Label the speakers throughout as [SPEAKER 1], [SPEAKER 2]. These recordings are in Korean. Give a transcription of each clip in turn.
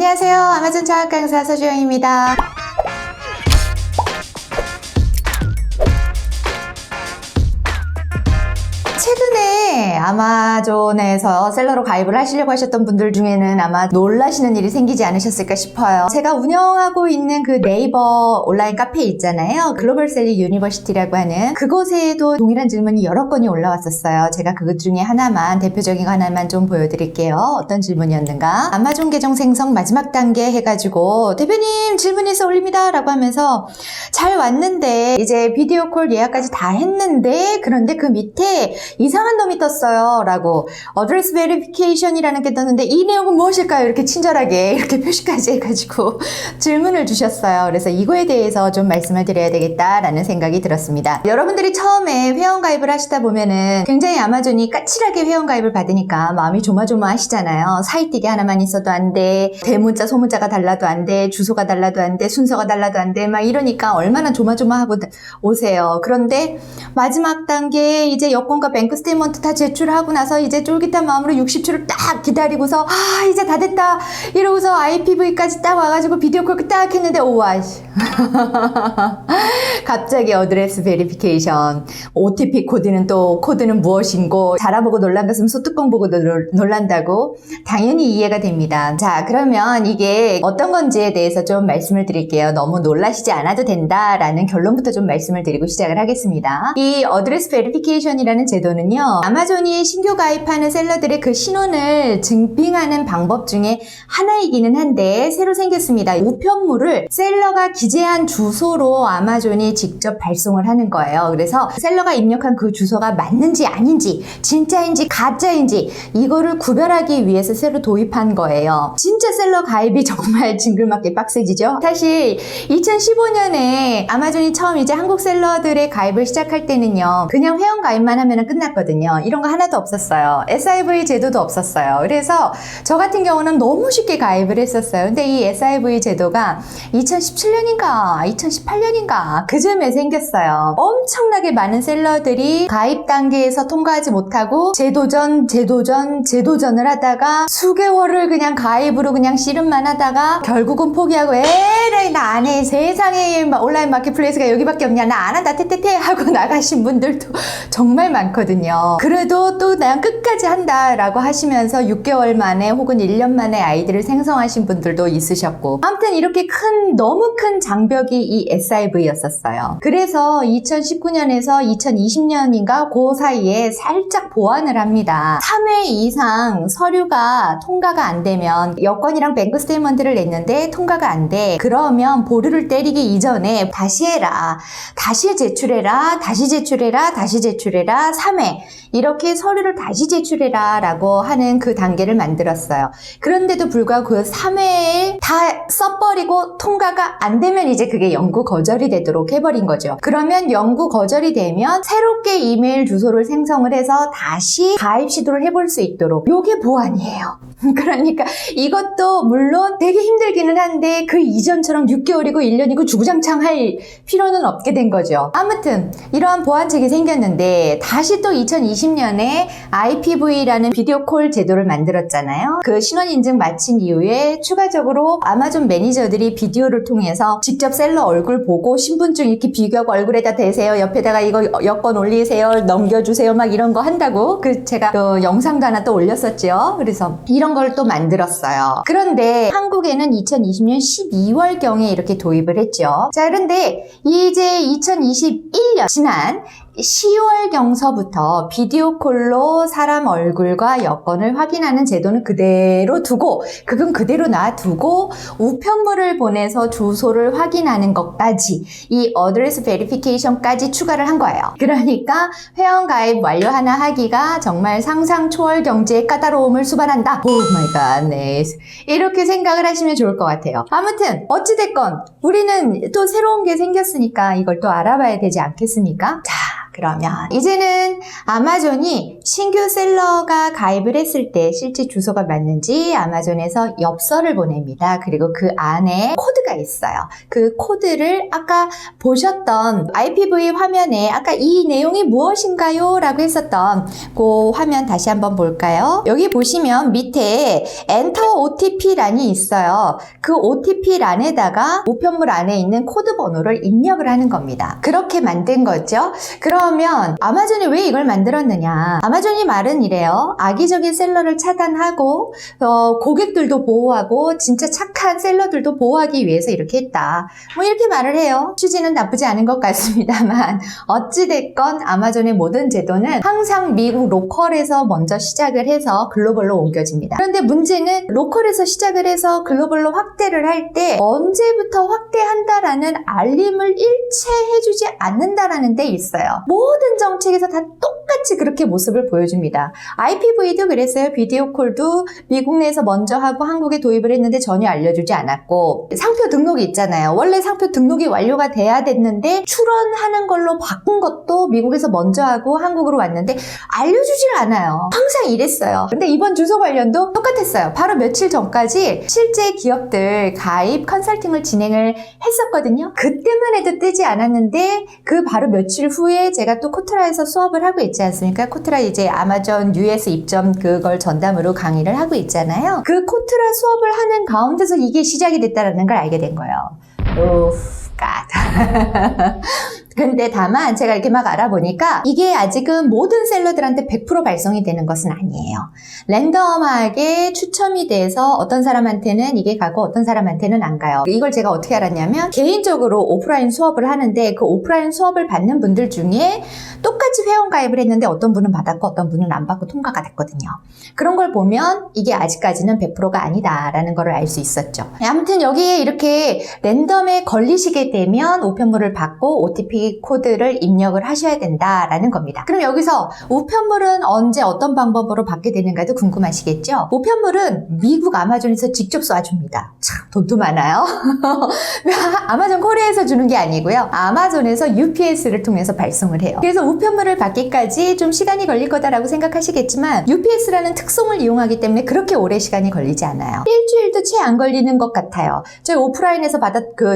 [SPEAKER 1] 안녕하세요. 아마존 차학 강사 서주영입니다. 최근에 아마존에서 셀러로 가입을 하시려고 하셨던 분들 중에는 아마 놀라시는 일이 생기지 않으셨을까 싶어요. 제가 운영하고 있는 그 네이버 온라인 카페 있잖아요. 글로벌 셀리 유니버시티라고 하는 그곳에도 동일한 질문이 여러 건이 올라왔었어요. 제가 그것 중에 하나만, 대표적인 거 하나만 좀 보여드릴게요. 어떤 질문이었는가? 아마존 계정 생성 마지막 단계 해가지고 대표님 질문해서 올립니다 라고 하면서 잘 왔는데 이제 비디오 콜 예약까지 다 했는데 그런데 그 밑에 이상한 놈이 떴어요 라고 어드레스 베리피케이션이라는 게 떴는데 이 내용은 무엇일까요? 이렇게 친절하게 이렇게 표시까지 해가지고 질문을 주셨어요. 그래서 이거에 대해서 좀 말씀을 드려야 되겠다라는 생각이 들었습니다. 여러분들이 처음에 회원가입을 하시다 보면은 굉장히 아마존이 까칠하게 회원가입을 받으니까 마음이 조마조마하시잖아요. 사이띠게 하나만 있어도 안 돼, 대문자 소문자가 달라도 안 돼, 주소가 달라도 안 돼, 순서가 달라도 안 돼, 막 이러니까 얼마나 조마조마하고 오세요. 그런데 마지막 단계에 이제 여권과 뱅크 스테이트먼트 다 제출하고 나서 이제 쫄깃한 마음으로 60초를 딱 기다리고서 이제 다 됐다 이러고서 IPV까지 딱 와가지고 비디오 콜 딱 했는데 오와 갑자기 어드레스 베리피케이션 OTP 코드는 무엇인고 자라보고 놀란 것은 소뚜껑 보고 놀란다고 당연히 이해가 됩니다. 자, 그러면 이게 어떤 건지에 대해서 좀 말씀을 드릴게요. 너무 놀라시지 않아도 된다라는 결론부터 좀 말씀을 드리고 시작을 하겠습니다. 이 어드레스 베리피케이션이라는 제도는요, 아마존이 신규 가입하는 셀러들의 그 신원을 증빙하는 방법 중에 하나이기는 한데 새로 생겼습니다. 우편물을 셀러가 기재한 주소로 아마존이 직접 발송을 하는 거예요. 그래서 셀러가 입력한 그 주소가 맞는지 아닌지, 진짜인지 가짜인지 이거를 구별하기 위해서 새로 도입한 거예요. 진짜 셀러 가입이 정말 징글맞게 빡세지죠? 사실 2015년에 아마존이 처음 이제 한국 셀러들의 가입을 시작할 때는요, 그냥 회원 가입만 하면 끝났거든요. 이런 거 하나도 없었어요. SIV 제도도 없었어요. 그래서 저 같은 경우는 너무 쉽게 가입을 했었어요. 근데 이 SIV 제도가 2017년인가 2018년인가 그쯤에 생겼어요. 엄청나게 많은 셀러들이 가입 단계에서 통과하지 못하고 재도전을 하다가 수개월을 그냥 가입으로 그냥 씨름만 하다가 결국은 포기하고 에라이 나 안 해, 세상에 온라인 마켓플레이스가 여기밖에 없냐, 나 안 한다 테테테 하고 나가신 분들도 정말 많거든요. 그래도 또 난 끝까지 한다 라고 하시면서 6개월 만에 혹은 1년 만에 아이들을 생성하신 분들도 있으셨고, 아무튼 이렇게 너무 큰 장벽이 이 SIV였었어요. 그래서 2019년에서 2020년인가 그 사이에 살짝 보완을 합니다. 3회 이상 서류가 통과가 안 되면, 여권이랑 뱅크 스테이트먼트를 냈는데 통과가 안 돼, 그러면 보류를 때리기 이전에 다시 해라, 다시 제출해라, 다시 제출해라, 다시 제출해라, 3회 이렇게 서류를 다시 제출해라 라고 하는 그 단계를 만들었어요. 그런데도 불구하고 그 3회를 다 써버리고 통과가 안 되면 이제 그게 영구 거절이 되도록 해버린 거죠. 그러면 영구 거절이 되면 새롭게 이메일 주소를 생성을 해서 다시 가입 시도를 해볼 수 있도록, 요게 보완이에요. 그러니까 이것도 물론 되게 힘들기는 한데 그 이전처럼 6개월이고 1년이고 주구장창 할 필요는 없게 된 거죠. 아무튼 이러한 보완책이 생겼는데 다시 또 2020년에 IPV라는 비디오 콜 제도를 만들었잖아요. 그 신원 인증 마친 이후에 추가적으로 아마존 매니저들이 비디오를 통해서 직접 셀러 얼굴 보고 신분증 이렇게 비교하고 얼굴에다 대세요, 옆에다가 이거 여권 올리세요, 넘겨주세요, 막 이런 거 한다고 제가 또 영상도 하나 또 올렸었죠. 그래서 이런 걸 또 만들었어요. 그런데 한국에는 2020년 12월경에 이렇게 도입을 했죠. 자, 그런데 이제 2021년 지난 10월경서부터 비디오 콜로 사람 얼굴과 여권을 확인하는 제도는 그대로 두고, 그건 그대로 놔두고 우편물을 보내서 주소를 확인하는 것까지, 이 어드레스 베리피케이션까지 추가를 한 거예요. 그러니까 회원 가입 완료 하나 하기가 정말 상상 초월 경제의 까다로움을 수반한다. 오 마이 갓, 네. 이렇게 생각을 하시면 좋을 것 같아요. 아무튼 어찌됐건 우리는 또 새로운 게 생겼으니까 이걸 또 알아봐야 되지 않겠습니까? 자, 그러면 이제는 아마존이 신규 셀러가 가입을 했을 때 실제 주소가 맞는지 아마존에서 엽서를 보냅니다. 그리고 그 안에 코드가 있어요. 그 코드를 아까 보셨던 IPV 화면에 아까 이 내용이 무엇인가요? 라고 했었던 그 화면 다시 한번 볼까요? 여기 보시면 밑에 Enter OTP란이 있어요. 그 OTP란에다가 우편물 안에 있는 코드 번호를 입력을 하는 겁니다. 그렇게 만든 거죠. 그러면 아마존이 왜 이걸 만들었느냐? 아마존이 말은 이래요. 악의적인 셀러를 차단하고 고객들도 보호하고 진짜 착한 셀러들도 보호하기 위해서 이렇게 했다. 뭐 이렇게 말을 해요. 취지는 나쁘지 않은 것 같습니다만 어찌됐건 아마존의 모든 제도는 항상 미국 로컬에서 먼저 시작을 해서 글로벌로 옮겨집니다. 그런데 문제는 로컬에서 시작을 해서 글로벌로 확대를 할 때 언제부터 확대한다라는 알림을 일체 해주지 않는다라는 데 있어요. 모든 정책에서 다 똑같이 그렇게 모습을 보여줍니다. IPV도 그랬어요. 비디오 콜도 미국 내에서 먼저 하고 한국에 도입을 했는데 전혀 알려주지 않았고, 상표 등록이 있잖아요. 원래 상표 등록이 완료가 돼야 됐는데 출원하는 걸로 바꾼 것도 미국에서 먼저 하고 한국으로 왔는데 알려주질 않아요. 항상 이랬어요. 근데 이번 주소 관련도 똑같았어요. 바로 며칠 전까지 실제 기업들 가입 컨설팅을 진행을 했었거든요. 그때만 해도 뜨지 않았는데 그 바로 며칠 후에 제가 또 코트라에서 수업을 하고 있지 않습니까? 코트라 이제 아마존 US 입점 그걸 전담으로 강의를 하고 있잖아요. 그 코트라 수업을 하는 가운데서 이게 시작이 됐다는 걸 알게 된 거예요. 오우 갓. 근데 다만 제가 이렇게 막 알아보니까 이게 아직은 모든 셀러들한테 100% 발송이 되는 것은 아니에요. 랜덤하게 추첨이 돼서 어떤 사람한테는 이게 가고 어떤 사람한테는 안 가요. 이걸 제가 어떻게 알았냐면 개인적으로 오프라인 수업을 하는데 그 오프라인 수업을 받는 분들 중에 똑같이 회원 가입을 했는데 어떤 분은 받았고 어떤 분은 안 받고 통과가 됐거든요. 그런 걸 보면 이게 아직까지는 100%가 아니다라는 걸 알 수 있었죠. 아무튼 여기에 이렇게 랜덤에 걸리시게 되면 우편물을 받고 OTP 코드를 입력을 하셔야 된다라는 겁니다. 그럼 여기서 우편물은 언제 어떤 방법으로 받게 되는가도 궁금하시겠죠? 우편물은 미국 아마존에서 직접 쏴줍니다. 참 돈도 많아요. 아마존 코리아에서 주는 게 아니고요. 아마존에서 UPS를 통해서 발송을 해요. 그래서 우편물을 받기까지 좀 시간이 걸릴 거다라고 생각하시겠지만 UPS라는 특성을 이용하기 때문에 그렇게 오래 시간이 걸리지 않아요. 일주일도 채 안 걸리는 것 같아요. 저희 오프라인에서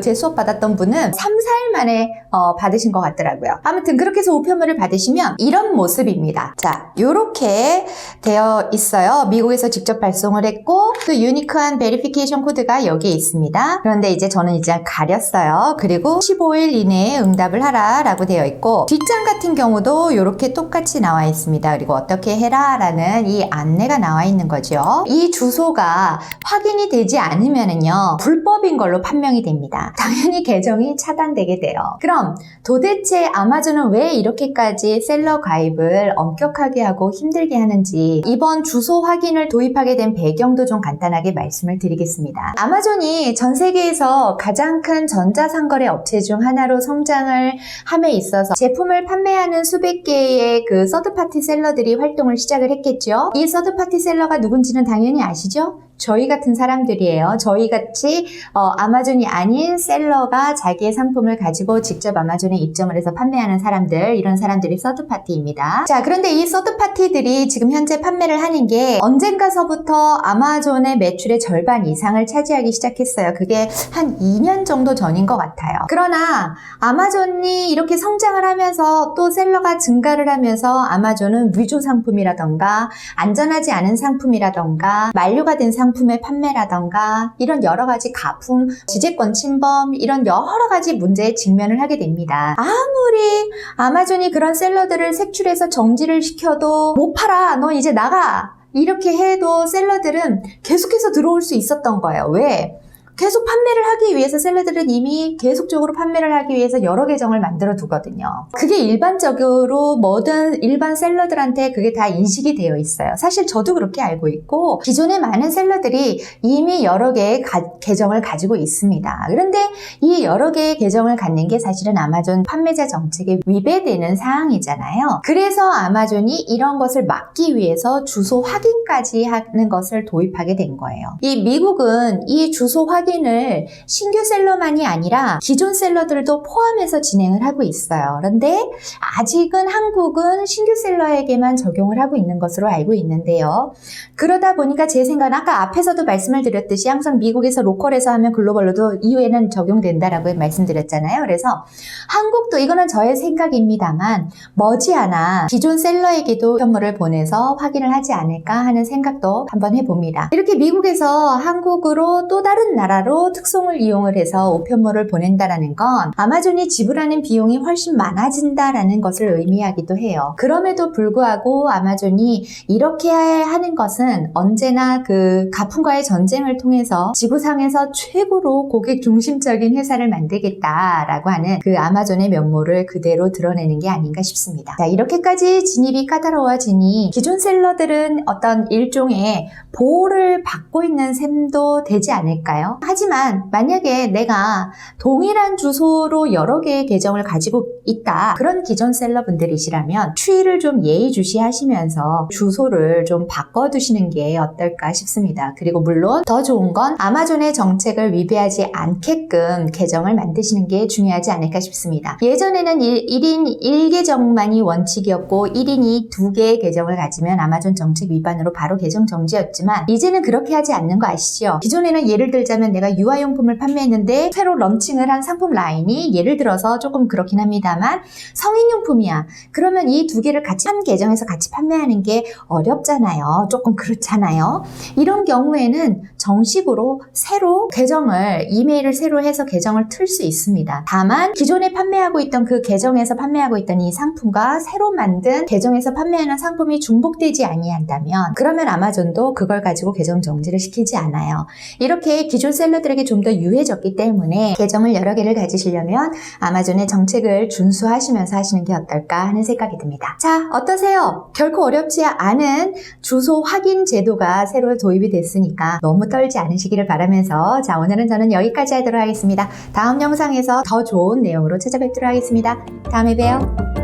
[SPEAKER 1] 제 수업 받았던 분은 3-4일 만에 받으신 것 같더라고요. 아무튼 그렇게 해서 우편물을 받으시면 이런 모습입니다. 자, 요렇게 되어 있어요. 미국에서 직접 발송을 했고 또 유니크한 베리피케이션 코드가 여기에 있습니다. 그런데 이제 저는 이제 가렸어요. 그리고 15일 이내에 응답을 하라 라고 되어 있고 뒷장 같은 경우도 이렇게 똑같이 나와 있습니다. 그리고 어떻게 해라 라는 이 안내가 나와 있는 거죠. 이 주소가 확인이 되지 않으면은요 불법인 걸로 판명이 됩니다. 당연히 계정이 차단되게 돼요. 그럼 도대체 아마존은 왜 이렇게까지 셀러 가입을 엄격하게 하고 힘들게 하는지 이번 주소 확인을 도입하게 된 배경도 좀 간단하게 말씀을 드리겠습니다. 아마존이 전 세계에서 가장 큰 전자상거래 업체 중 하나로 성장을 함에 있어서 제품을 판매하는 수백 개의 그 서드파티 셀러들이 활동을 시작을 했겠죠. 이 서드파티 셀러가 누군지는 당연히 아시죠? 저희 같은 사람들이에요. 저희같이 아마존이 아닌 셀러가 자기의 상품을 가지고 직접 아마존에 입점을 해서 판매하는 사람들, 이런 사람들이 서드파티입니다. 자, 그런데 이 서드파티들이 지금 현재 판매를 하는 게 언젠가서부터 아마존의 매출의 절반 이상을 차지하기 시작했어요. 그게 한 2년 정도 전인 것 같아요. 그러나 아마존이 이렇게 성장을 하면서 또 셀러가 증가를 하면서 아마존은 위조 상품이라던가 안전하지 않은 상품이라던가 만료가 된 상품의 판매라던가 이런 여러 가지 가품, 지재권 침범 이런 여러 가지 문제에 직면을 하게 됩니다. 아무리 아마존이 그런 셀러들을 색출해서 정지를 시켜도 못 팔아, 너 이제 나가 이렇게 해도 셀러들은 계속해서 들어올 수 있었던 거예요. 왜? 계속 판매를 하기 위해서 셀러들은 이미 계속적으로 판매를 하기 위해서 여러 계정을 만들어 두거든요. 그게 일반적으로 모든 일반 셀러들한테 그게 다 인식이 되어 있어요. 사실 저도 그렇게 알고 있고 기존의 많은 셀러들이 이미 여러 개의 계정을 가지고 있습니다. 그런데 이 여러 개의 계정을 갖는 게 사실은 아마존 판매자 정책에 위배되는 사항이잖아요. 그래서 아마존이 이런 것을 막기 위해서 주소 확인까지 하는 것을 도입하게 된 거예요. 이 미국은 이 주소 확인 확인을 신규 셀러만이 아니라 기존 셀러들도 포함해서 진행을 하고 있어요. 그런데 아직은 한국은 신규 셀러에게만 적용을 하고 있는 것으로 알고 있는데요. 그러다 보니까 제 생각은 아까 앞에서도 말씀을 드렸듯이 항상 미국에서 로컬에서 하면 글로벌로도 이후에는 적용된다라고 말씀드렸잖아요. 그래서 한국도 이거는 저의 생각입니다만 머지않아 기존 셀러에게도 우편물을 보내서 확인을 하지 않을까 하는 생각도 한번 해봅니다. 이렇게 미국에서 한국으로 또 다른 나라로 특송을 이용을 해서 우편물을 보낸다라는 건 아마존이 지불하는 비용이 훨씬 많아진다라는 것을 의미하기도 해요. 그럼에도 불구하고 아마존이 이렇게 하는 것은 언제나 그 가품과의 전쟁을 통해서 지구상에서 최고로 고객 중심적인 회사를 만들겠다라고 하는 그 아마존의 면모를 그대로 드러내는 게 아닌가 싶습니다. 자, 이렇게까지 진입이 까다로워지니 기존 셀러들은 어떤 일종의 보호를 받고 있는 셈도 되지 않을까요? 하지만 만약에 내가 동일한 주소로 여러 개의 계정을 가지고 있다, 그런 기존 셀러분들이시라면 추이를 좀 예의주시하시면서 주소를 좀 바꿔두시는 게 어떨까 싶습니다. 그리고 물론 더 좋은 건 아마존의 정책을 위배하지 않게끔 계정을 만드시는 게 중요하지 않을까 싶습니다. 예전에는 1인 1계정만이 원칙이었고 1인이 2개의 계정을 가지면 아마존 정책 위반으로 바로 계정 정지였지만 이제는 그렇게 하지 않는 거 아시죠? 기존에는 예를 들자면 내가 유아용품을 판매했는데 새로 런칭을 한 상품 라인이 예를 들어서 조금 그렇긴 합니다만 성인용품이야. 그러면 이 2개를 같이 한 계정에서 같이 판매하는 게 어렵잖아요. 조금 그렇잖아요. 이런 경우에는 정식으로 새로 계정을 이메일을 새로 해서 계정을 틀 수 있습니다. 다만 기존에 판매하고 있던 그 계정에서 판매하고 있던 이 상품과 새로 만든 계정에서 판매하는 상품이 중복되지 아니한다면 그러면 아마존도 그걸 가지고 계정 정지를 시키지 않아요. 이렇게 기존 셀러들에게 좀 더 유해졌기 때문에 계정을 여러 개를 가지시려면 아마존의 정책을 준수하시면서 하시는 게 어떨까 하는 생각이 듭니다. 자, 어떠세요? 결코 어렵지 않은 주소 확인 제도가 새로 도입이 됐으니까 너무 떨지 않으시기를 바라면서 자, 오늘은 저는 여기까지 하도록 하겠습니다. 다음 영상에서 더 좋은 내용으로 찾아뵙도록 하겠습니다. 다음에 봬요.